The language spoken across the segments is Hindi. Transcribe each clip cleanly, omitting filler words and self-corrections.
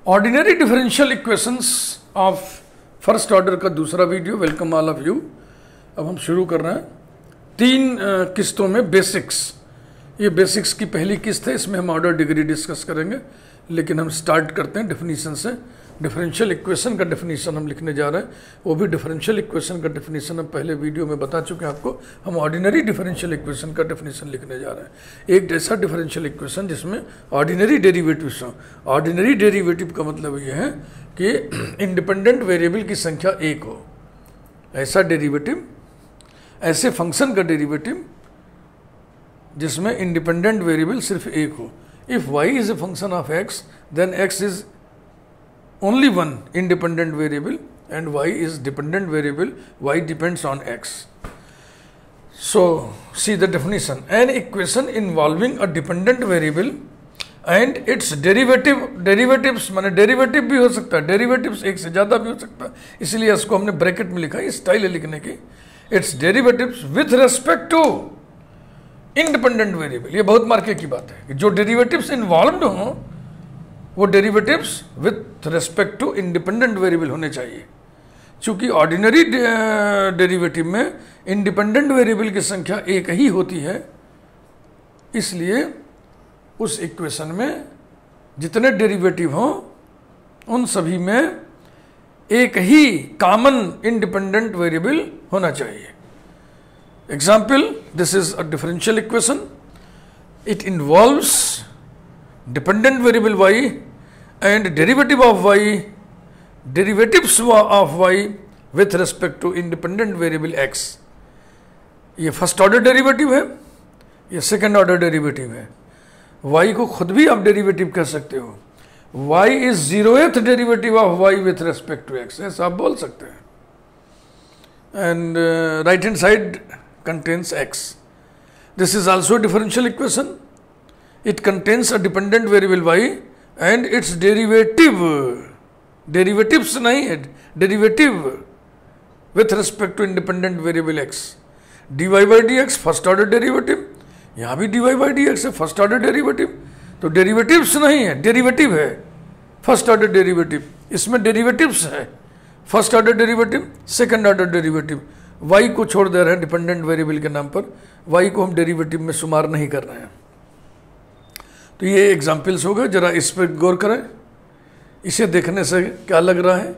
Ordinary differential equations of first order का दूसरा video. Welcome all of you. अब हम शुरू कर रहे हैं 3 किस्तों में बेसिक्स। ये बेसिक्स की पहली किस्त है, इसमें हम ऑर्डर डिग्री डिस्कस करेंगे, लेकिन हम स्टार्ट करते हैं डेफिनीशन से। डिफरेंशियल इक्वेशन का डेफिनीशन हम लिखने जा रहे हैं, वो भी डिफरेंशियल इक्वेशन का डेफिनीशन हम पहले वीडियो में बता चुके हैं आपको। हम ऑर्डिनरी डिफरेंशियल इक्वेशन का डेफिनीशन लिखने जा रहे हैं, एक ऐसा डिफरेंशियल इक्वेशन जिसमें ऑर्डिनरी डेरिवेटिव्स हों। ऑर्डिनरी डेरिवेटिव का मतलब ये है कि इंडिपेंडेंट वेरिएबल की संख्या 1 हो। ऐसा डेरिवेटिव, ऐसे फंक्शन का डेरिवेटिव जिसमें इंडिपेंडेंट वेरिएबल सिर्फ 1 हो। If y is a function of x, then x is only one independent variable and y is dependent variable. Y depends on x. So see the definition: an equation involving a dependent variable and its derivatives माने डेरिवेटिव भी हो सकता है, डेरिवेटिव्स एक से ज्यादा भी हो सकता है, इसलिए इसको हमने ब्रैकेट में लिखा है, स्टाइल है लिखने की। Its derivatives with respect to independent variable. ये बहुत मार्के की बात है कि जो डेरिवेटिव्स इन्वॉल्व्ड हों वो derivatives with respect to independent variable होने चाहिए। चूंकि ऑर्डिनरी डेरिवेटिव में इंडिपेंडेंट वेरिएबल की संख्या 1 ही होती है, इसलिए उस इक्वेशन में जितने डेरिवेटिव हों उन सभी में एक ही कॉमन इंडिपेंडेंट वेरिएबल होना चाहिए। Example, this is a differential equation. It involves dependent variable y and derivative of y, derivatives of y with respect to independent variable x. ये फर्स्ट ऑर्डर डेरिवेटिव है, ये सेकेंड ऑर्डर डेरिवेटिव है। y को खुद भी आप डेरिवेटिव कह सकते हो। y is 0th derivative of y with respect to x, ऐसा आप बोल सकते हैं। And right hand side contains x. This is also a differential equation. It contains a dependent variable y and its derivative, derivatives नहीं है, derivative with respect to independent variable x. dy by dx first order derivative, यहाँ भी dy by dx है first order derivative, तो derivatives नहीं है, derivative है first order derivative। इसमें derivatives है first order derivative, second order derivative. y को छोड़ दे रहे हैं डिपेंडेंट वेरिएबल के नाम पर, y को हम डेरिवेटिव में शुमार नहीं कर रहे हैं। तो ये एग्जाम्पल्स हो गए, जरा इस पर गौर करें। इसे देखने से क्या लग रहा है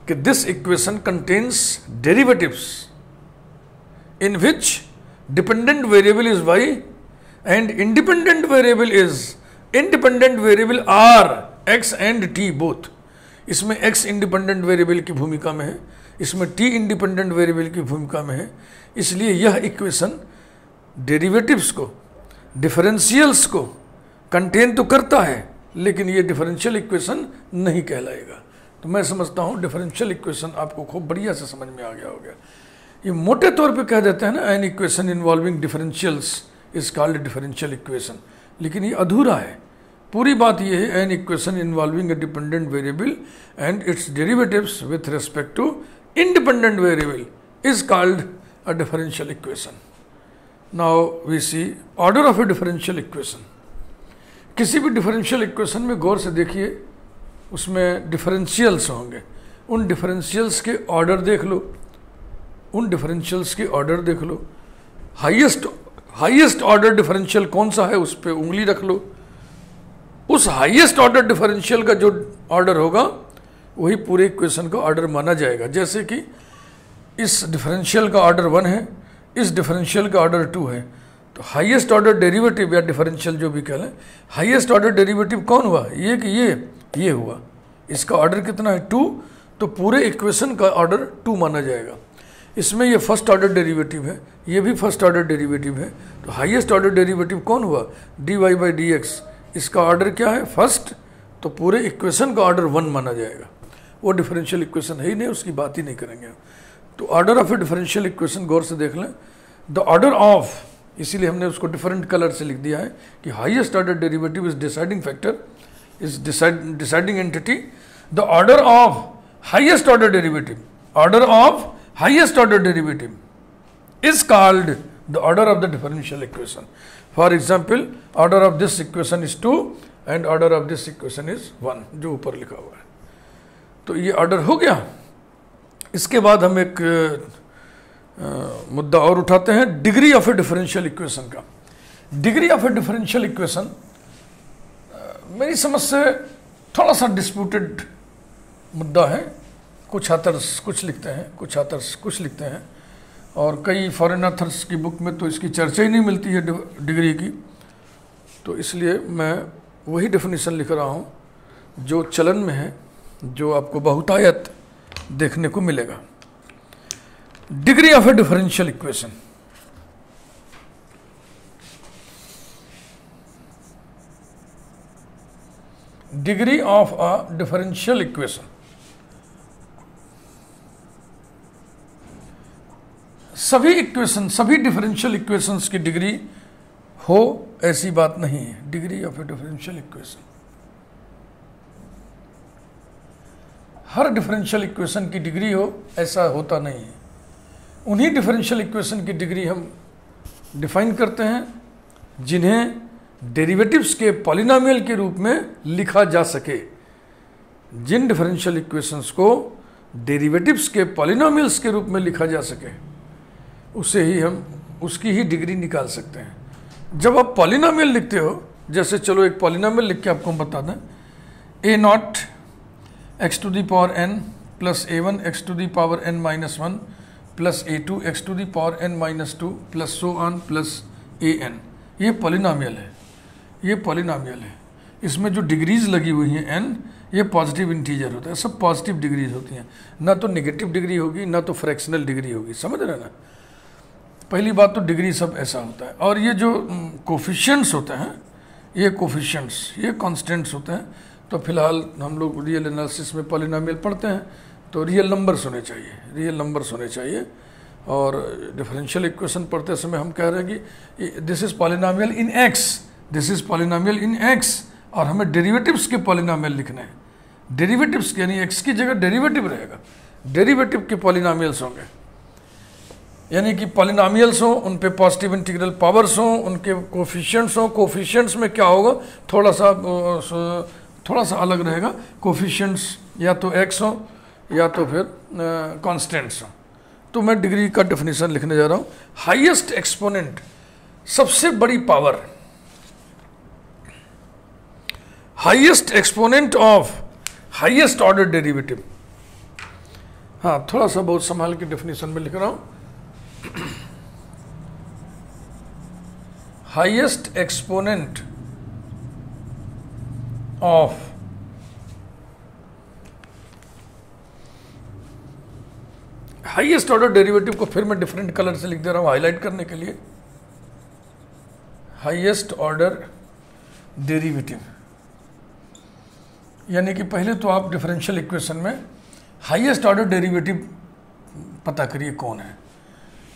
कि this equation contains derivatives in which dependent variable is y and independent variable is independent variable are x and t both. इसमें x इंडिपेंडेंट वेरिएबल की भूमिका में है, इसमें t इंडिपेंडेंट वेरिएबल की भूमिका में है। इसलिए यह इक्वेशन डेरिवेटिव्स को, डिफरेंशियल्स को कंटेन तो करता है, लेकिन ये डिफरेंशियल इक्वेशन नहीं कहलाएगा। तो मैं समझता हूँ डिफरेंशियल इक्वेशन आपको खूब बढ़िया से समझ में आ गया होगा। ये मोटे तौर पे कह देते हैं ना, an equation involving differentials is called differential equation, लेकिन ये अधूरा है। पूरी बात यह है, an equation involving a dependent variable and its derivatives with respect to independent variable is called a differential equation. Now we see order of a differential equation. किसी भी डिफरेंशियल इक्वेशन में गौर से देखिए, उसमें डिफरेंशियल्स होंगे, उन डिफरेंशियल्स के ऑर्डर देख लो, उन डिफरेंशियल्स के ऑर्डर देख लो। हाईएस्ट ऑर्डर डिफरेंशियल कौन सा है उस पर उंगली रख लो। उस हाईएस्ट ऑर्डर डिफरेंशियल का जो ऑर्डर होगा वही पूरे इक्वेशन का ऑर्डर माना जाएगा। जैसे कि इस डिफरेंशियल का ऑर्डर 1 है, इस डिफरेंशियल का ऑर्डर 2 है, तो हाईएस्ट ऑर्डर डेरिवेटिव या डिफरेंशियल जो भी कह लें, हाईएस्ट ऑर्डर डेरिवेटिव कौन हुआ, ये कि ये हुआ। इसका ऑर्डर कितना है 2, तो पूरे इक्वेशन का ऑर्डर 2 माना जाएगा। इसमें ये फर्स्ट ऑर्डर डेरिवेटिव है, ये भी फर्स्ट ऑर्डर डेरिवेटिव है, तो हाईएस्ट ऑर्डर डेरिवेटिव कौन हुआ, dy by dx। इसका ऑर्डर क्या है फर्स्ट, तो पूरे इक्वेशन का ऑर्डर 1 माना जाएगा। वो डिफरेंशियल इक्वेशन है ही नहीं, उसकी बात ही नहीं करेंगे। तो order of a differential equation गौर से देख लें। द ऑर्डर ऑफ, इसीलिए हमने उसको डिफरेंट कलर से लिख दिया है कि highest order derivative is deciding factor, is deciding entity. The order of highest order derivative, order of highest order derivative is called the order of the differential equation. For example, order of this equation is 2 and order of this equation is 1, जो ऊपर लिखा हुआ है। तो ये ऑर्डर हो गया। इसके बाद हम एक मुद्दा और उठाते हैं, degree of a differential equation का। Degree of a differential equation मेरी समझ से थोड़ा सा डिस्प्यूटेड मुद्दा है। कुछ ऑथर्स कुछ लिखते हैं, कुछ ऑथर्स कुछ लिखते हैं, और कई फॉरेन ऑथर्स की बुक में तो इसकी चर्चा ही नहीं मिलती है डिग्री की। तो इसलिए मैं वही डेफिनेशन लिख रहा हूँ जो चलन में है, जो आपको बहुतायत देखने को मिलेगा। Degree of a differential equation, degree of a differential equation. सभी इक्वेशन, सभी डिफरेंशियल इक्वेशंस की डिग्री हो ऐसी बात नहीं है। Degree of a differential equation, her differential equation की डिग्री हो ऐसा होता नहीं है। उन्हीं डिफरेंशियल इक्वेशन की डिग्री हम डिफाइन करते हैं जिन्हें डेरिवेटिव्स के पॉलिनोमियल के रूप में लिखा जा सके। जिन डिफरेंशियल इक्वेशंस को डेरिवेटिव्स के पॉलिनोमियल्स के रूप में लिखा जा सके, उसे ही हम उसकी ही डिग्री निकाल सकते हैं। जब आप पॉलिनोमियल लिखते हो, जैसे चलो एक पॉलिनोमियल लिख के आपको बता दें, a0 x to the power n plus a1 x to the power n minus 1 plus a2 x to the power n minus 2 plus so on plus an। ये पॉलिनोमियल है, ये पॉलिनोमियल है। इसमें जो डिग्रीज लगी हुई हैं n, ये पॉजिटिव इंटीजर होता है, सब पॉजिटिव डिग्रीज होती हैं। ना तो नेगेटिव डिग्री होगी, ना तो फ्रैक्शनल डिग्री होगी। समझ रहे ना? पहली बात तो डिग्री सब ऐसा होता है। और ये जो कोफिशिएंट्स होते हैं, ये कोफिशिएंट्स, ये कांस्टेंट्स होते हैं। तो फिलहाल हम लोग रियल एनालिसिस में पॉलिनोमियल पढ़ते हैं, तो रियल नंबर्स होने चाहिए, रियल नंबर्स होने चाहिए। और डिफरेंशियल इक्वेशन पढ़ते समय हम कह रहे हैं कि this is polynomial in x, this is polynomial in x, और हमें डेरिवेटिव्स के पॉलिनोमियल लिखने हैं। डेरिवेटिव्स के, यानी एक्स की जगह डेरिवेटिव रहेगा, डेरिवेटिव के पॉलिनोमियल्स होंगे। यानी कि पॉलिनोमियल्स हो, उन पे पॉजिटिव इंटीग्रल पावर्स हो, उनके कोफिशिएंट्स हो। कोफिशिएंट्स में क्या होगा, थोड़ा सा अलग रहेगा। कोफिशिएंट्स या तो एक्स हो या तो फिर कांस्टेंट्स हो। तो मैं डिग्री का डेफिनेशन लिखने जा रहा हूँ। हाईएस्ट एक्सपोनेंट, सबसे बड़ी power, highest exponent of highest order derivative. हाँ, थोड़ा सा बहुत संभाल के डेफिनेशन में लिख रहा हूँ। Highest exponent of highest order derivative को फिर मैं डिफरेंट कलर से लिख दे रहा हूं हाईलाइट करने के लिए। हाईएस्ट ऑर्डर डेरिवेटिव, यानी कि पहले तो आप डिफरेंशियल इक्वेशन में हाईएस्ट ऑर्डर डेरिवेटिव पता करिए कौन है।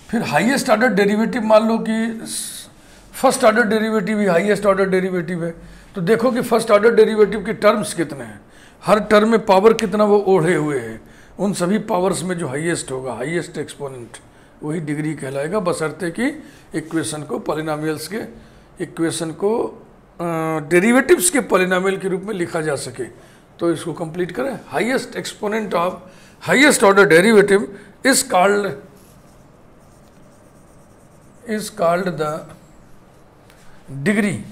फिर हाईएस्ट ऑर्डर डेरिवेटिव, मान लो कि फर्स्ट ऑर्डर डेरिवेटिव ही हाईएस्ट ऑर्डर डेरिवेटिव है, तो देखो कि फर्स्ट ऑर्डर डेरिवेटिव के टर्म्स कितने हैं, हर टर्म में पावर कितना वो ओढ़े हुए हैं। उन सभी पावर्स में जो हाईएस्ट होगा, हाईएस्ट एक्सपोनेंट, वही डिग्री कहलाएगा, बशर्ते कि इक्वेशन को पॉलिनोमियल्स के, इक्वेशन को डेरिवेटिव्स के पॉलिनोमियल के रूप में लिखा जा सके। तो इसको कंप्लीट करें। Highest exponent of highest order derivative is called the degree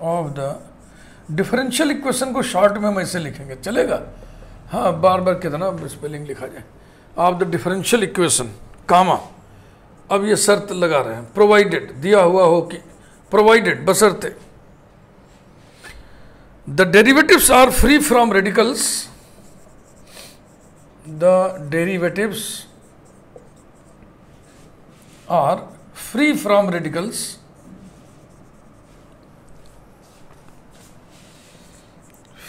of the differential equation. को शॉर्ट में हम ऐसे लिखेंगे, चलेगा? हाँ, बार बार कितना स्पेलिंग लिखा जाए। ऑफ द डिफरेंशियल इक्वेशन, कामा, अब ये शर्त लगा रहे हैं, प्रोवाइडेड, दिया हुआ हो कि प्रोवाइडेड, बशर्ते the derivatives are free from radicals, the derivatives are free from radicals,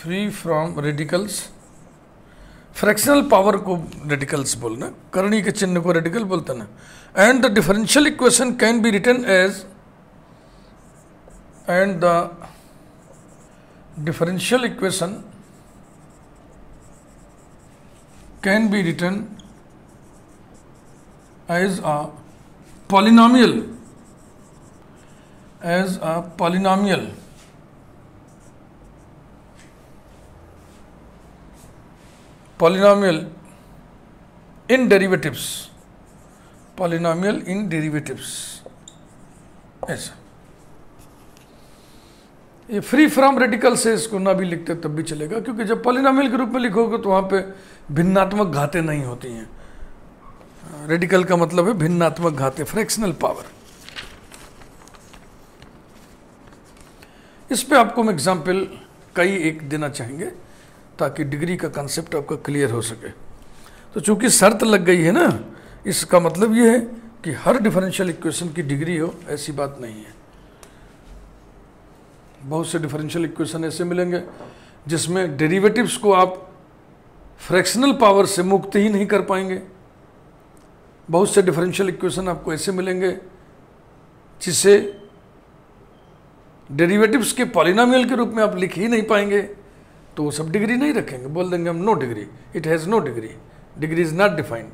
free from radicals. Fractional power को रेडिकल्स बोलना, करणी के चिन्ह को रेडिकल बोलते ना। And the differential equation can be written as, and the differential equation can be written as a polynomial as a polynomial in derivatives, polynomial in derivatives, ऐसा। ये फ्री फ्रॉम रेडिकल से इसको ना भी लिखते तब भी चलेगा, क्योंकि जब पॉलिनोमियल के रूप में लिखोगे तो वहाँ पे भिन्नात्मक घातें नहीं होती हैं। रेडिकल का मतलब है भिन्नात्मक घातें, फ्रैक्शनल पावर। इस पे आपको हम एग्जाम्पल कई एक देना चाहेंगे ताकि डिग्री का कंसेप्ट आपका क्लियर हो सके। तो चूंकि शर्त लग गई है ना, इसका मतलब ये है कि हर डिफरेंशियल इक्वेशन की डिग्री हो, ऐसी बात नहीं है। बहुत से डिफरेंशियल इक्वेशन ऐसे मिलेंगे जिसमें डेरिवेटिव्स को आप फ्रैक्शनल पावर से मुक्त ही नहीं कर पाएंगे। बहुत से डिफरेंशियल इक्वेशन आपको ऐसे मिलेंगे जिसे डेरिवेटिव्स के पॉलिनोमियल के रूप में आप लिख ही नहीं पाएंगे, तो वो सब डिग्री नहीं रखेंगे, बोल देंगे हम no degree, it has no degree, degree is not defined.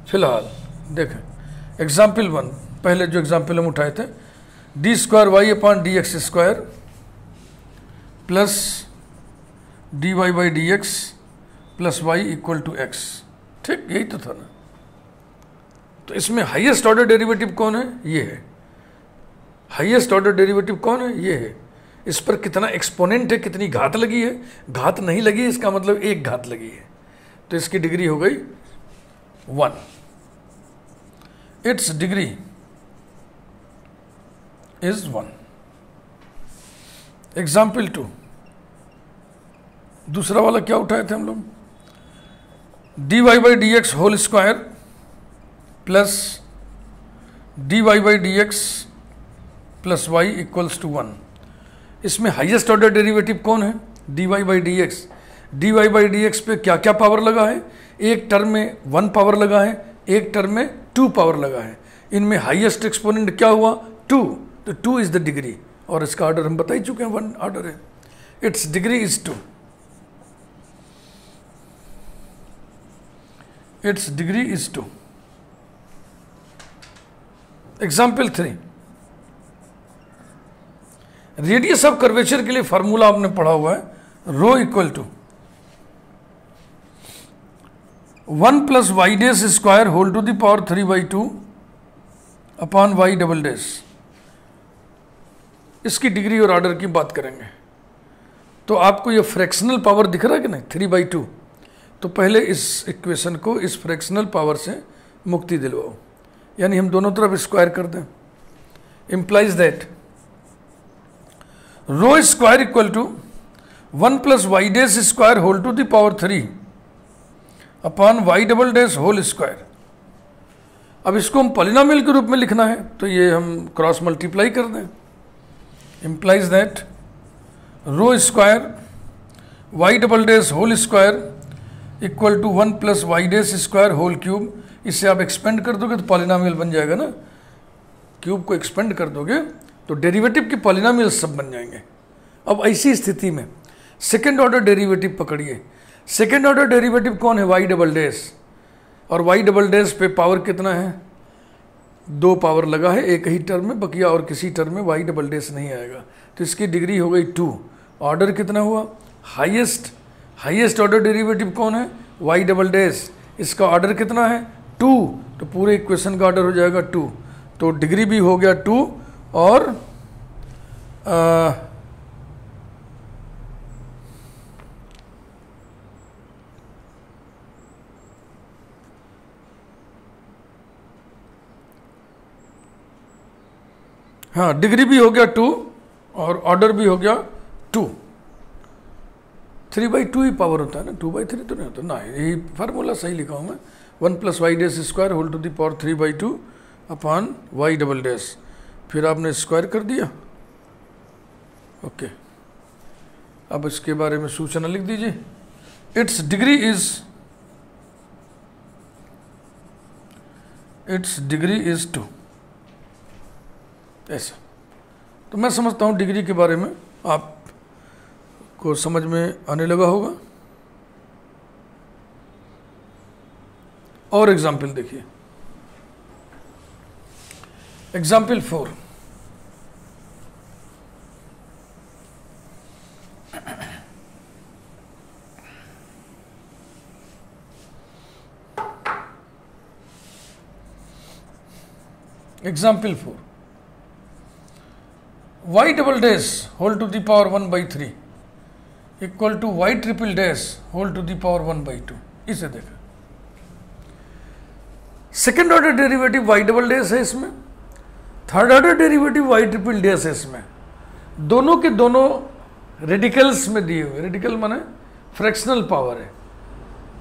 फिलहाल देखें एग्जाम्पल 1, पहले जो एग्जाम्पल हम उठाए थे, d square y upon d x square plus d y by d x plus y equal to x. ठीक, यही तो था ना। तो इसमें हाईएस्ट ऑर्डर डेरिवेटिव कौन है? ये है। हाईएस्ट ऑर्डर डेरिवेटिव कौन है? ये है। इस पर कितना एक्सपोनेंट है, कितनी घात लगी है? घात नहीं लगी है, इसका मतलब एक घात लगी है, तो इसकी डिग्री हो गई 1। It's degree is 1। एग्जाम्पल 2, दूसरा वाला क्या उठाए थे हम लोग? D y by d x whole square plus d y by d x plus y equals to 1। इसमें हाईएस्ट ऑर्डर डेरिवेटिव कौन है? D y by d x. D y by d x पे क्या क्या पावर लगा है? एक टर्म में 1 पावर लगा है, एक टर्म में 2 पावर लगा है। इनमें हाईएस्ट एक्सपोनेंट क्या हुआ? 2, तो 2 इज द डिग्री, और इसका ऑर्डर हम बता ही चुके हैं, 1 ऑर्डर है। Its degree is 2। Its degree is 2। Example 3, radius of curvature के लिए फॉर्मूला आपने पढ़ा हुआ है, rho equal to 1 plus y dash square whole to the power 3/2 upon y double dash. इसकी डिग्री और ऑर्डर की बात करेंगे। तो आपको ये फ्रैक्शनल पावर दिख रहा है कि नहीं, 3/2। तो पहले इस इक्वेशन को इस फ्रैक्शनल पावर से मुक्ति दिलवाओ, यानी हम दोनों तरफ स्क्वायर कर दें। Implies that rho square equal to 1 plus y dash square whole to the power 3 upon y double dash whole square. अब इसको हम पॉलिनोमियल के रूप में लिखना है, तो ये हम क्रॉस मल्टीप्लाई कर दें। Implies that rho square y double dash whole square equal to 1 plus y dash square whole cube. इससे आप एक्सपेंड कर दोगे तो पॉलिनोमियल बन जाएगा ना। क्यूब को एक्सपेंड कर दोगे तो डेरिवेटिव के पॉलिनोमियल सब बन जाएंगे। अब ऐसी स्थिति में सेकेंड ऑर्डर डेरिवेटिव पकड़िए। सेकेंड ऑर्डर डेरिवेटिव कौन है? Y double dash. और वाई डबल डेस पे पावर कितना है? 2 पावर लगा है एक ही टर्म में, बकिया और किसी टर्म में वाई डबल डेस नहीं आएगा, तो इसकी डिग्री हो गई 2। ऑर्डर कितना हुआ? हाईएस्ट ऑर्डर डेरिवेटिव कौन है? Y double dash. इसका ऑर्डर कितना है? 2, तो पूरे इक्वेशन का ऑर्डर हो जाएगा 2। तो डिग्री भी हो गया 2, और हाँ, डिग्री भी हो गया 2 और ऑर्डर भी हो गया 2। 3/2 ही पावर होता है ना, 2/3 तो नहीं होता ना। यही फार्मूला सही लिखा हूँ मैं, 1 plus y dash square whole to the power 3/2 upon y double dash. फिर आपने स्क्वायर कर दिया। ओके, अब इसके बारे में सूचना लिख दीजिए। It's degree is 2। ऐसा तो मैं समझता हूँ डिग्री के बारे में आपको समझ में आने लगा होगा। और एग्जाम्पल देखिए, example 4, example 4, y double dash whole to the power 1/3 equal to y triple dash whole to the power 1/2। इसे देखा, second order derivative y double dash है इसमें, third order derivative y triple dash है इसमें, दोनों के दोनों रेडिकल्स में दिए हुए। रेडिकल माने फ्रैक्शनल पावर है,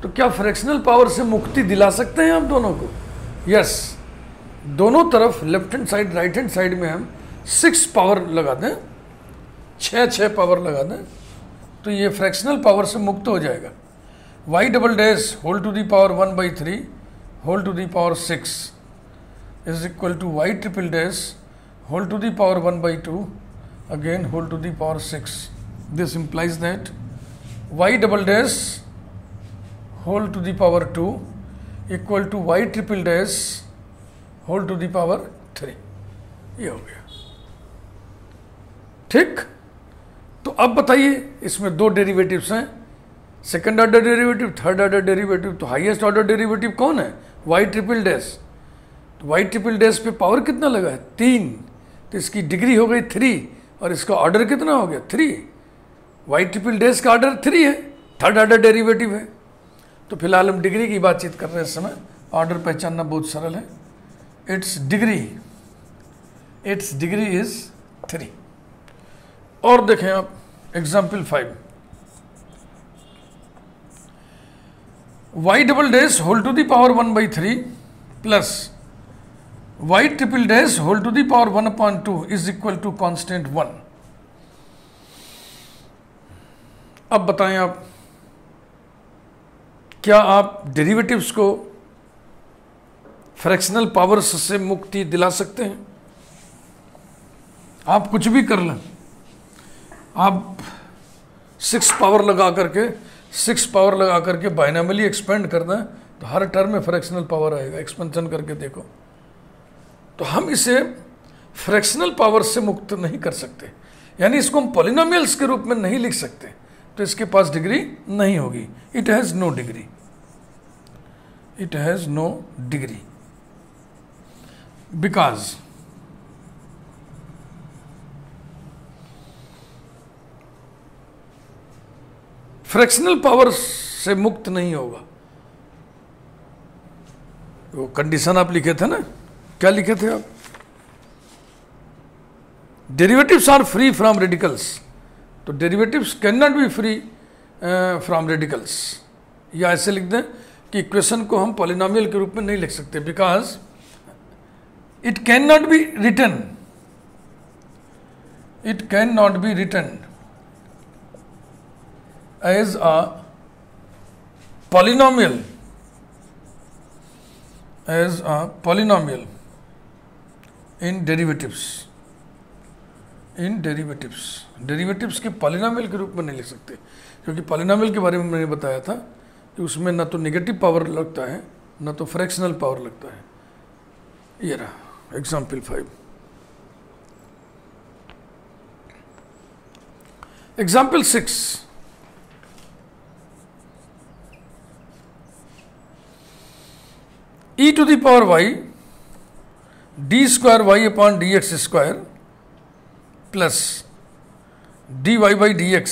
तो क्या फ्रैक्शनल पावर से मुक्ति दिला सकते हैं आप दोनों को? यस, दोनों तरफ left hand side right hand side में हम 6 पावर लगा दें, 6 पावर लगा दें, तो ये फ्रैक्शनल पावर से मुक्त हो जाएगा। y double dash whole to the power 1/3 whole to the power 6 is equal to y triple dash whole to the power 1/2 again whole to the power 6। This implies that y double dash whole to the power 2 equal to y triple dash whole to the power 3। ये हो गया, ठीक। तो अब बताइए, इसमें 2 डेरिवेटिव्स हैं, second order derivative, third order derivative. तो हाईएस्ट ऑर्डर डेरिवेटिव कौन है? y triple dash. तो y ट्रिपल डैश पे पावर कितना लगा है? 3, तो इसकी डिग्री हो गई 3 और इसका ऑर्डर कितना हो गया? 3। y ट्रिपल डैश का ऑर्डर 3 है, थर्ड ऑर्डर डेरिवेटिव है। तो फिलहाल हम डिग्री की बातचीत कर रहे हैं इस समय। ऑर्डर पहचानना बहुत सरल है, इट्स डिग्री इज 3। और देखें आप example 5, y double dash whole to the power 1/3 plus y triple dash whole to the power 1/2 is equal to constant 1। अब बताएं आप, क्या आप डेरिवेटिव्स को फ्रैक्शनल पावर्स से मुक्ति दिला सकते हैं? आप कुछ भी कर लें, आप 6 पावर लगा करके बाइनॉमियली एक्सपेंड कर दें, तो हर टर्म में फ्रैक्शनल पावर आएगा। एक्सपेंशन करके देखो, तो हम इसे फ्रैक्शनल पावर से मुक्त नहीं कर सकते, यानी इसको हम पॉलिनोमियल्स के रूप में नहीं लिख सकते, तो इसके पास डिग्री नहीं होगी। It has no degree, it has no degree because fractional power से मुक्त नहीं होगा। वो कंडीशन आप लिखे थे ना, क्या लिखे थे आप? Derivatives are free from radicals, तो derivatives can not be free from radicals. या ऐसे लिख दें कि इक्वेशन को हम पॉलिनोमियल के रूप में नहीं लिख सकते, because it can not be written, it can not be written as a polynomial, as a polynomial in derivatives, derivatives के पॉलिनोमियल के रूप में नहीं लिख सकते, क्योंकि पॉलिनोमियल के बारे में मैंने बताया था कि उसमें ना तो नेगेटिव पावर लगता है ना तो फ्रैक्शनल पावर लगता है। ये रहा example 5। Example 6, e to the power y d square y upon dx square plus dy by dx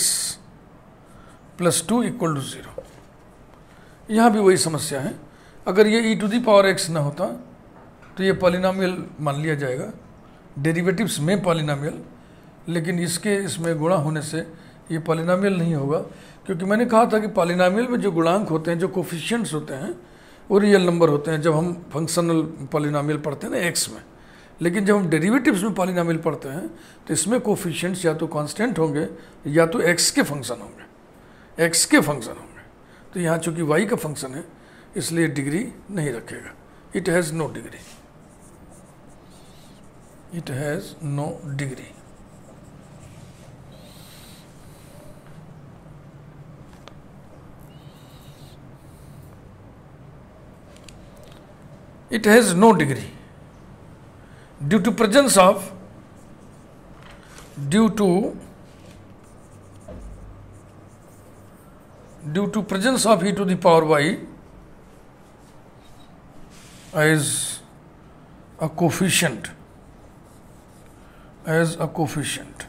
plus 2 equal to 0। यहाँ भी वही समस्या है, अगर ये e to the power x ना होता तो ये पॉलिनोमियल मान लिया जाएगा, डेरिवेटिव्स में पॉलिनोमियल, लेकिन इसमें गुणा होने से ये पॉलिनोमियल नहीं होगा, क्योंकि मैंने कहा था कि पॉलिनोमियल में जो गुणांक होते हैं, जो कोफिशिएंट्स होते हैं, वो रियल नंबर होते हैं जब हम फंक्शनल पॉलिनोमियल पढ़ते हैं ना एक्स में। लेकिन जब हम डेरिवेटिव्स में पॉलिनोमियल पढ़ते हैं तो इसमें कोफिशिएंट्स या तो कांस्टेंट होंगे या तो एक्स के फंक्शन होंगे, तो यहाँ चूंकि वाई का फंक्शन है इसलिए डिग्री नहीं रखेगा। It has no degree, it has no degree. It has no degree due to presence of e to the power y as a coefficient, as a coefficient.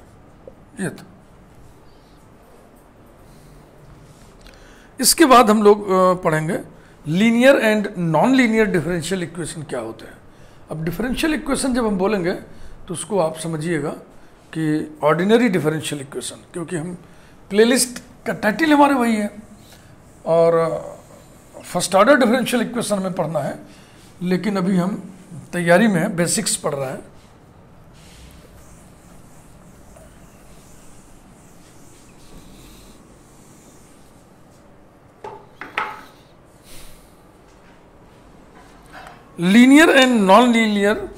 ये था। इसके बाद हम लोग पढ़ेंगे linear and non linear differential equation क्या होते हैं। अब डिफरेंशियल इक्वेशन जब हम बोलेंगे तो उसको आप समझिएगा कि ऑर्डिनरी डिफरेंशियल इक्वेशन, क्योंकि हम प्लेलिस्ट का टाइटल हमारे वही है और फर्स्ट ऑर्डर डिफरेंशियल इक्वेशन में पढ़ना है, लेकिन अभी हम तैयारी में है, बेसिक्स पढ़ रहे हैं। Linear and non linear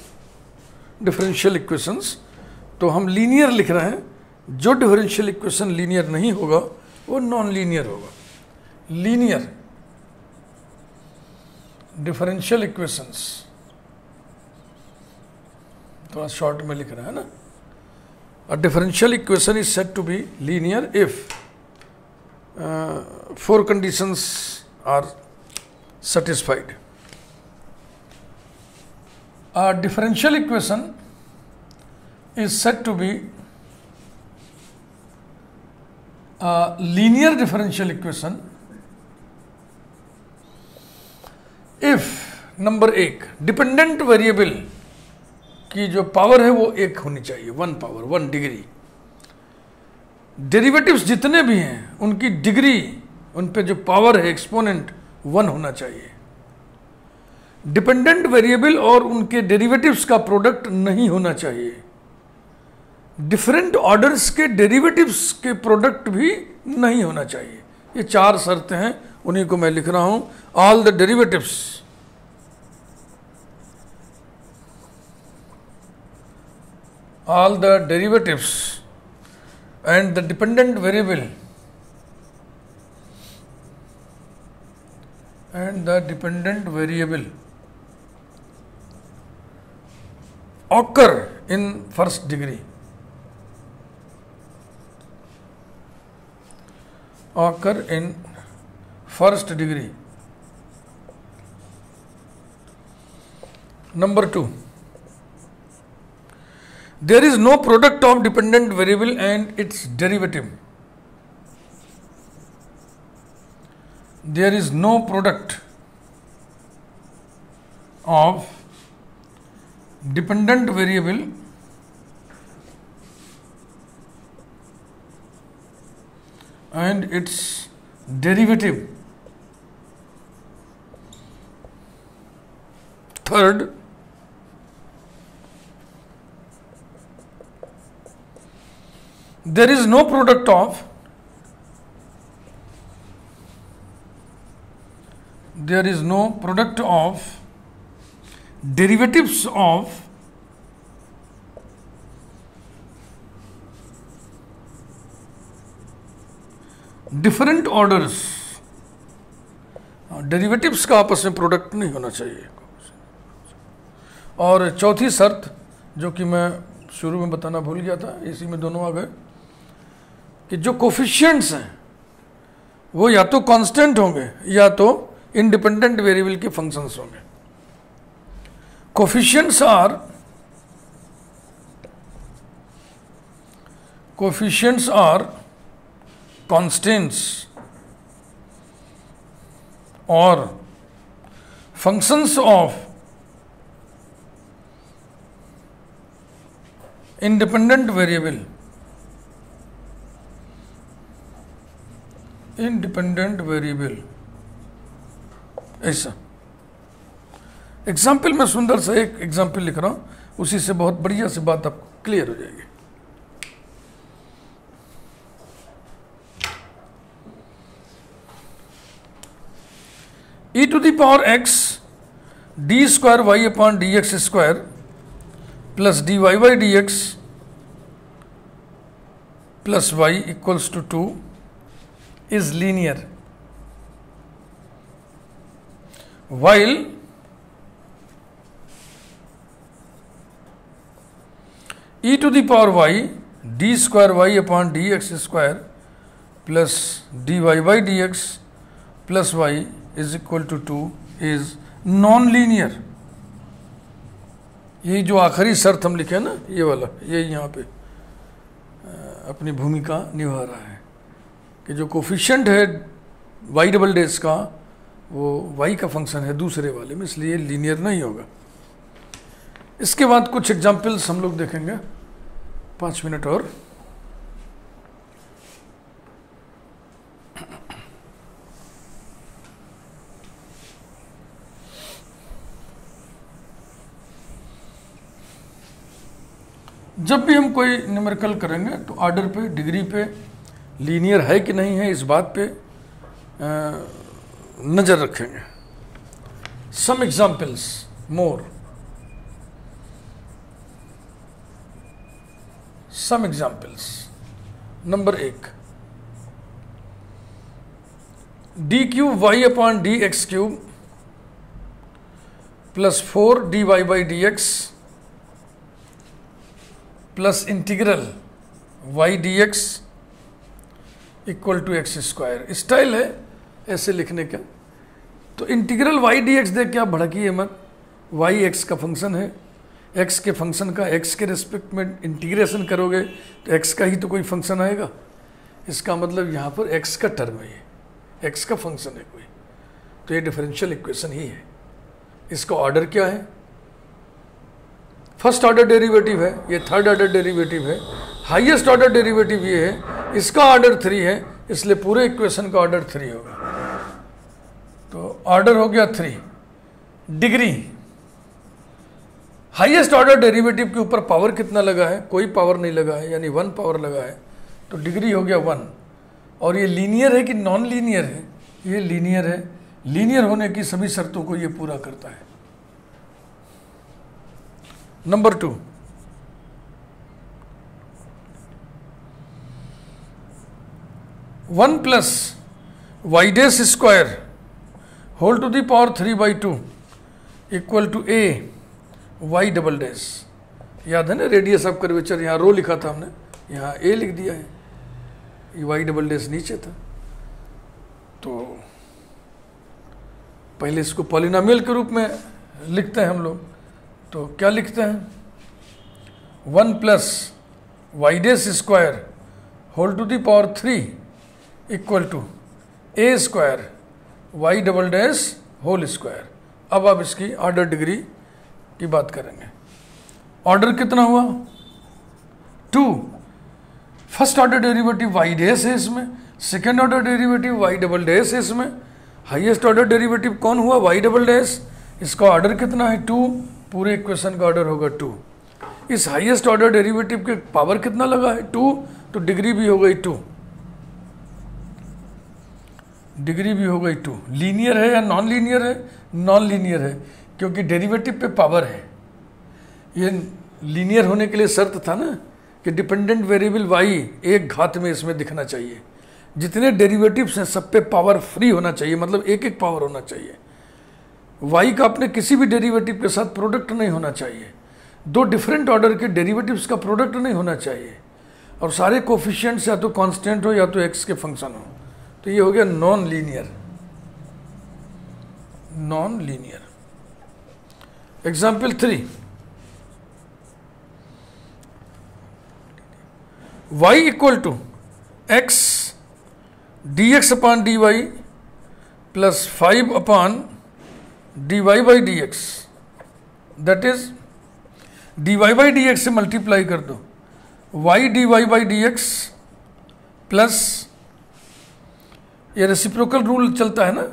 differential equations, तो हम लीनियर लिख रहे हैं, जो डिफरेंशियल इक्वेशन लीनियर नहीं होगा वो नॉन लीनियर होगा। लीनियर डिफरेंशियल इक्वेशंस, थोड़ा शॉर्ट में लिख रहे हैं ना। A differential equation is said to be linear if 4 conditions are satisfied. A differential equation is said to be a linear differential equation if number 1 dependent variable की जो पावर है वो 1 होनी चाहिए, 1 पावर 1 डिग्री। डेरिवेटिव्स जितने भी हैं उनकी डिग्री, उन पे जो पावर है एक्सपोनेंट 1 होना चाहिए। डिपेंडेंट वेरिएबल और उनके डेरिवेटिव्स का प्रोडक्ट नहीं होना चाहिए। डिफरेंट ऑर्डर्स के डेरिवेटिव्स के प्रोडक्ट भी नहीं होना चाहिए। ये 4 शर्तें हैं, उन्हीं को मैं लिख रहा हूं। All the derivatives and the dependent variable occur in first degree. Number 2, there is no product of dependent variable and its derivative. There is no product of dependent variable and its derivative. Third, there is no product of derivatives of different orders. Derivatives का आपस में प्रोडक्ट नहीं होना चाहिए। और चौथी शर्त, जो कि मैं शुरू में बताना भूल गया था, इसी में दोनों आ गए, कि जो कोफिशिएंट्स हैं वो या तो कांस्टेंट होंगे या तो इंडिपेंडेंट वेरिएबल के फंक्शंस होंगे। कोफिशिएंट्स आर कांस्टेंट्स और फंक्शंस ऑफ इंडिपेंडेंट वेरिएबल। ऐसा एग्जाम्पल में सुंदर सा एक एग्जाम्पल लिख रहा हूं, उसी से बहुत बढ़िया से बात आपको क्लियर हो जाएगी। e to the power x d square y upon dx square plus dy by dx plus y equals to 2 is linear, while e to the power y d square y upon dx square plus dy by dx plus y is equal to 2 is non-linear. यही जो आखिरी शर्त हम लिखे ना, ये वाला, ये यहाँ पे अपनी भूमिका निभा रहा है कि जो कोफिशिएंट है y डबल डैश का वो y का फंक्शन है दूसरे वाले में, इसलिए लीनियर नहीं होगा। इसके बाद कुछ एग्जाम्पल्स हम लोग देखेंगे, 5 मिनट और। जब भी हम कोई न्यूमेरिकल करेंगे तो ऑर्डर पे, डिग्री पे, लीनियर है कि नहीं है, इस बात पे नज़र रखेंगे। Some examples more, some examples. Number 1, d cube y upon d x cube plus 4 d y by d x plus integral y d x equal to x square. Style है ऐसे लिखने का। तो इंटीग्रल वाई डी एक्स देख के आप भड़किए मत, वाई एक्स का फंक्शन है, एक्स के फंक्शन का एक्स के रिस्पेक्ट में इंटीग्रेशन करोगे तो एक्स का ही तो कोई फंक्शन आएगा। इसका मतलब यहाँ पर एक्स का टर्म है, ये एक्स का फंक्शन है कोई, तो ये डिफरेंशियल इक्वेशन ही है। इसका ऑर्डर क्या है? फर्स्ट ऑर्डर डेरिवेटिव है, ये थर्ड ऑर्डर डेरिवेटिव है, हाईएस्ट ऑर्डर डेरिवेटिव ये है, इसका ऑर्डर 3 है, इसलिए पूरे इक्वेशन का ऑर्डर 3 होगा। तो ऑर्डर हो गया 3। डिग्री, हाईएस्ट ऑर्डर डेरिवेटिव के ऊपर पावर कितना लगा है? कोई पावर नहीं लगा है, यानी 1 पावर लगा है, तो डिग्री हो गया 1। और ये लीनियर है कि नॉन लीनियर है? ये लीनियर है। लीनियर होने की सभी शर्तों को ये पूरा करता है। Number 2, one plus y dash square whole to the power 3/2 equal to a y double dash. याद है ना, रेडियस ऑफ कर्वेचर, यहाँ रो लिखा था हमने, यहाँ ए लिख दिया है, ये वाई डबल डैश नीचे था। तो पहले इसको पॉलिनोमियल के रूप में लिखते हैं हम लोग, तो क्या लिखते हैं? 1 plus y dash square whole to the power 3 equal to a square y double dash whole square. अब आप इसकी ऑर्डर डिग्री की बात करेंगे। ऑर्डर कितना हुआ? 2। First order derivative y dash है इसमें, second order derivative y double dash है इसमें, हाईएस्ट ऑर्डर डेरिवेटिव कौन हुआ? Y double dash. इसका ऑर्डर कितना है? 2। पूरे इक्वेशन का ऑर्डर होगा 2। इस हाईएस्ट ऑर्डर डेरिवेटिव के पावर कितना लगा है? 2, तो डिग्री भी हो गई 2। डिग्री भी हो गई 2। लीनियर है या नॉन लीनियर है? नॉन लीनियर है, क्योंकि डेरिवेटिव पे पावर है। ये लीनियर होने के लिए शर्त था ना कि डिपेंडेंट वेरिएबल वाई एक घात में इसमें दिखना चाहिए। जितने डेरिवेटिव्स हैं सब पे पावर फ्री होना चाहिए, मतलब एक एक पावर होना चाहिए। वाई का अपने किसी भी डेरिवेटिव के साथ प्रोडक्ट नहीं होना चाहिए। 2 डिफरेंट ऑर्डर के डेरिवेटिव्स का प्रोडक्ट नहीं होना चाहिए, और सारे कोफिशिएंट्स या तो कांस्टेंट हो या तो एक्स के फंक्शन हो। तो ये हो गया non linear. Non linear. Example 3, y equal to x d x upon d y plus 5 upon d y by d x, that is d y by d x से मल्टीप्लाई कर दो y d y by d x plus, ये रेसिप्रोकल रूल चलता है ना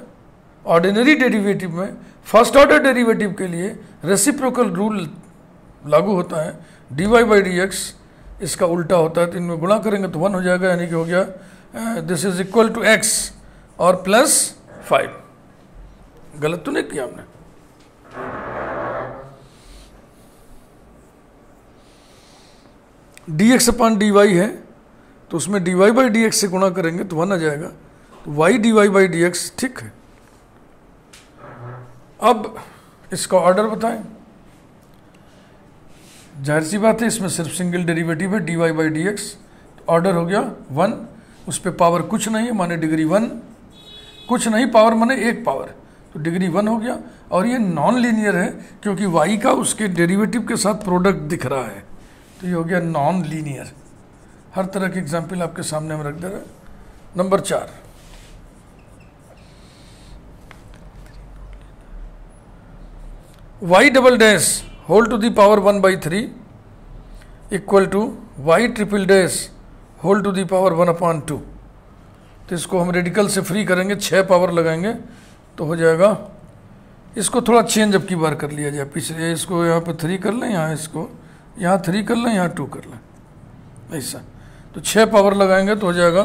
ऑर्डिनरी डेरिवेटिव में। फर्स्ट ऑर्डर डेरिवेटिव के लिए रेसिप्रोकल रूल लागू होता है, d y by d x इसका उल्टा होता है, तो इनमें गुणा करेंगे तो 1 हो जाएगा, यानी कि हो गया this is equal to x और प्लस 5। गलत तो नहीं किया हमने? D x upon d y है, तो उसमें d y by d x से गुणा करेंगे तो 1 आ जाएगा, तो y d y by d x ठीक है। अब इसका ऑर्डर बताएं। जाहिर सी बात है इसमें सिर्फ सिंगल डेरिवेटिव है d y by d x, order हो गया 1। उस पर पावर कुछ नहीं है, माने डिग्री 1। कुछ नहीं, पावर माने एक पावर, तो डिग्री 1 हो गया। और ये नॉन लीनियर है क्योंकि y का उसके डेरिवेटिव के साथ प्रोडक्ट दिख रहा है, तो ये हो गया नॉन लीनियर। हर तरह के एग्जाम्पल आपके सामने हम रख दे रहे हैं। Number 4, y double dash whole to the power 1/3 equal to y triple dash whole to the power 1/2। तो इसको हम रेडिकल से फ्री करेंगे, 6 पावर लगाएंगे तो हो जाएगा। इसको थोड़ा चेंज अब की बार कर लिया जाए, पिछले इसको यहाँ पे 3 कर लें, यहाँ इसको यहाँ 3 कर लें, यहाँ 2 कर लें, ऐसा। तो 6 पावर लगाएंगे तो हो जाएगा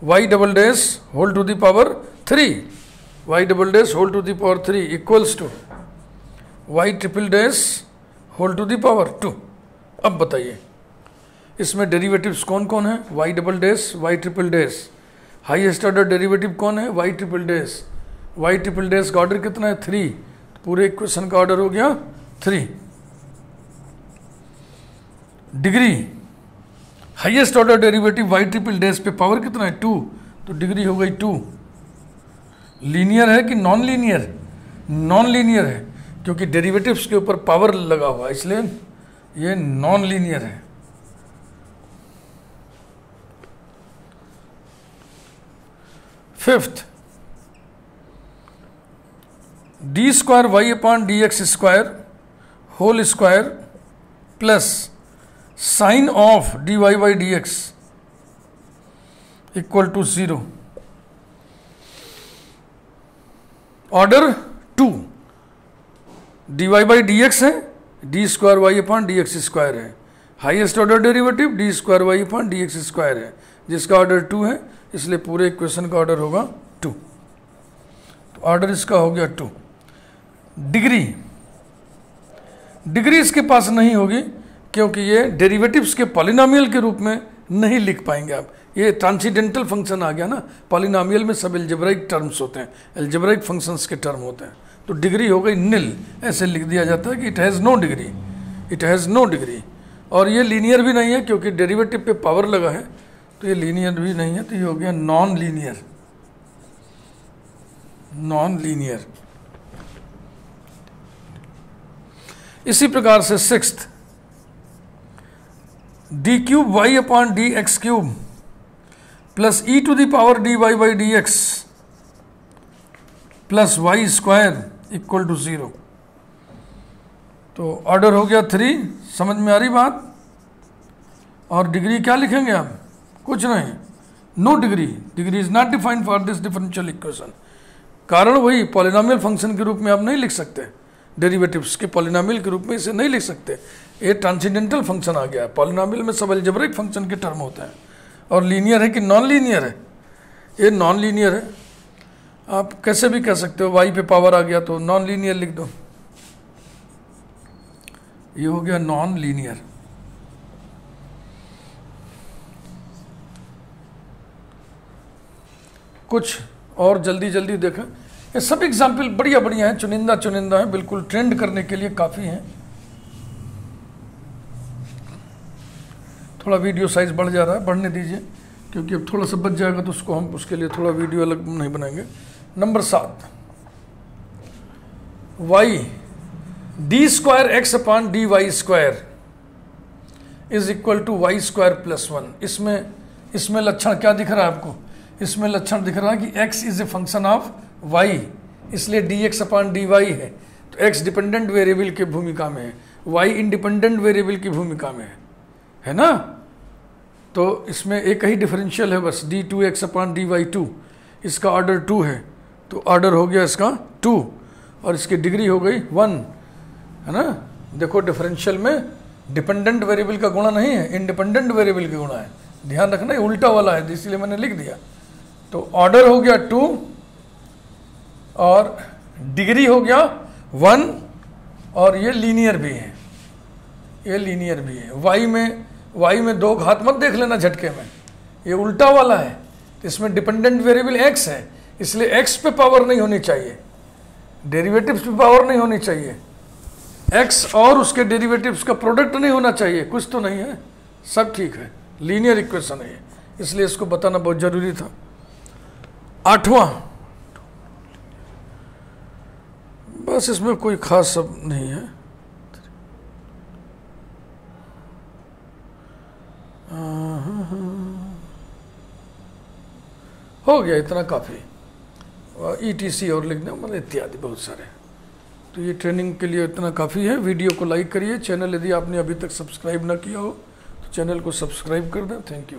y double dash whole to the power 3, y double dash whole to the power 3 equals to y triple dash whole to the power 2। अब बताइए इसमें डेरिवेटिव्स कौन कौन है? y double dash, y triple dash. Highest order derivative कौन है? y triple dash. y triple dash का ऑर्डर कितना है? 3। पूरे इक्वेशन का ऑर्डर हो गया 3। Degree, highest order derivative y triple dash पे पावर कितना है? 2, तो डिग्री हो गई 2। लीनियर है कि नॉन लीनियर? नॉन लीनियर है क्योंकि डेरिवेटिव्स के ऊपर पावर लगा हुआ, इसलिए ये नॉन लीनियर है। Fifth, d square y upon d x square whole square plus sine of d y by d x equal to 0। Order 2, d y by d x है, d square y upon d x square है। Highest order derivative d square y upon d x square है, जिसका ऑर्डर 2 है, इसलिए पूरे इक्वेशन का ऑर्डर होगा 2। तो ऑर्डर इसका हो गया 2। डिग्री, डिग्री इसके पास नहीं होगी क्योंकि ये डेरिवेटिव्स के पॉलिनोमियल के रूप में नहीं लिख पाएंगे आप। ये ट्रांसीडेंटल फंक्शन आ गया ना, पॉलिनोमियल में सब एल्जेब्राइक टर्म्स होते हैं, एल्जेब्राइक फंक्शंस के टर्म होते हैं। तो डिग्री हो गई निल, ऐसे लिख दिया जाता है कि it has no degree, it has no degree. और ये लीनियर भी नहीं है क्योंकि डेरिवेटिव पे पावर लगा है, तो ये लीनियर भी नहीं है, तो ये हो गया नॉन लीनियर, नॉन लीनियर। इसी प्रकार से sixth, d cube y upon d x cube plus e to the power d y by d x plus y square equal to 0। तो ऑर्डर हो गया 3। समझ में आ रही बात? और डिग्री क्या लिखेंगे आप? कुछ नहीं, no degree, degree is not defined for this differential equation. कारण वही, पॉलिनोमियल फंक्शन के रूप में आप नहीं लिख सकते, डेरिवेटिव्स के पॉलिनोमियल के रूप में इसे नहीं लिख सकते। ये ट्रांसेंडेंटल फंक्शन आ गया है, पॉलिनोमियल में सब अलजेब्रिक फंक्शन के टर्म होते हैं। और लीनियर है कि नॉन लीनियर है? ये नॉन लीनियर है। आप कैसे भी कह सकते हो, वाई पे पावर आ गया तो नॉन लीनियर लिख दो, ये हो गया नॉन लीनियर। कुछ और जल्दी जल्दी देखें, ये सब एग्जाम्पल बढ़िया बढ़िया हैं, चुनिंदा चुनिंदा हैं, बिल्कुल ट्रेंड करने के लिए काफ़ी हैं। थोड़ा वीडियो साइज बढ़ जा रहा है, बढ़ने दीजिए, क्योंकि अब थोड़ा सा बच जाएगा तो उसको हम उसके लिए थोड़ा वीडियो अलग नहीं बनाएंगे। Number 7, y d square x upon d y square is equal to y square plus 1। इसमें लक्षण क्या दिख रहा है आपको? इसमें लक्षण दिख रहा है कि x is a function of y, इसलिए dx अपॉन dy है। तो x डिपेंडेंट वेरिएबल की भूमिका में है, y इंडिपेंडेंट वेरिएबल की भूमिका में है ना। तो इसमें एक ही डिफरेंशियल है बस, d2x अपॉन dy2, इसका ऑर्डर 2 है, तो ऑर्डर हो गया इसका 2 और इसकी डिग्री हो गई 1, है ना। देखो डिफरेंशियल में डिपेंडेंट वेरिएबल का गुणा नहीं है, इंडिपेंडेंट वेरिएबल का गुणा है, ध्यान रखना, ये उल्टा वाला है, इसीलिए मैंने लिख दिया। तो ऑर्डर हो गया 2 और डिग्री हो गया 1, और ये लीनियर भी है, ये लीनियर भी है। y में 2 घात मत देख लेना झटके में, ये उल्टा वाला है, तो इसमें डिपेंडेंट वेरिएबल x है, इसलिए x पे पावर नहीं होनी चाहिए, डेरिवेटिव्स पे पावर नहीं होनी चाहिए, x और उसके डेरिवेटिव्स का प्रोडक्ट नहीं होना चाहिए, कुछ तो नहीं है, सब ठीक है, लीनियर इक्वेशन है ये, इसलिए इसको बताना बहुत जरूरी था। 8वां, बस इसमें कोई खास सब नहीं है। हो गया, इतना काफ़ी। ETC और लिखना मतलब इत्यादि बहुत सारे। तो ये ट्रेनिंग के लिए इतना काफ़ी है। वीडियो को लाइक करिए, चैनल यदि आपने अभी तक सब्सक्राइब ना किया हो तो चैनल को सब्सक्राइब कर दें। Thank you.